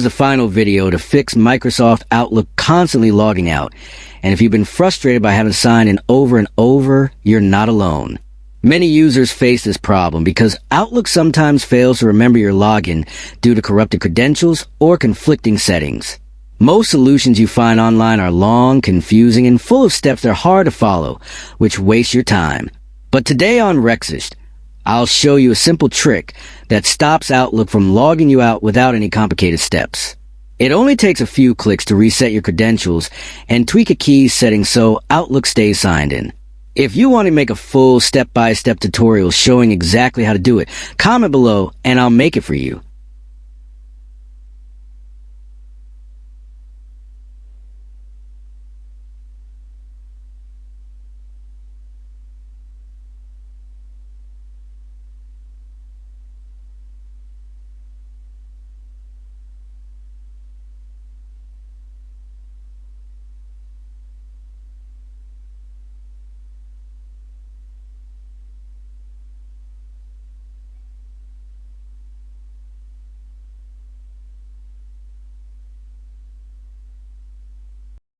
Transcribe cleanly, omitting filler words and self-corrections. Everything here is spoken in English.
The final video to fix Microsoft Outlook constantly logging out. And if you've been frustrated by having to sign in over and over, you're not alone. Many users face this problem because Outlook sometimes fails to remember your login due to corrupted credentials or conflicting settings. Most solutions you find online are long, confusing, and full of steps that are hard to follow, which waste your time. But today on Rexist, I'll show you a simple trick that stops Outlook from logging you out without any complicated steps. It only takes a few clicks to reset your credentials and tweak a key setting so Outlook stays signed in. If you want to make a full step-by-step tutorial showing exactly how to do it, comment below and I'll make it for you.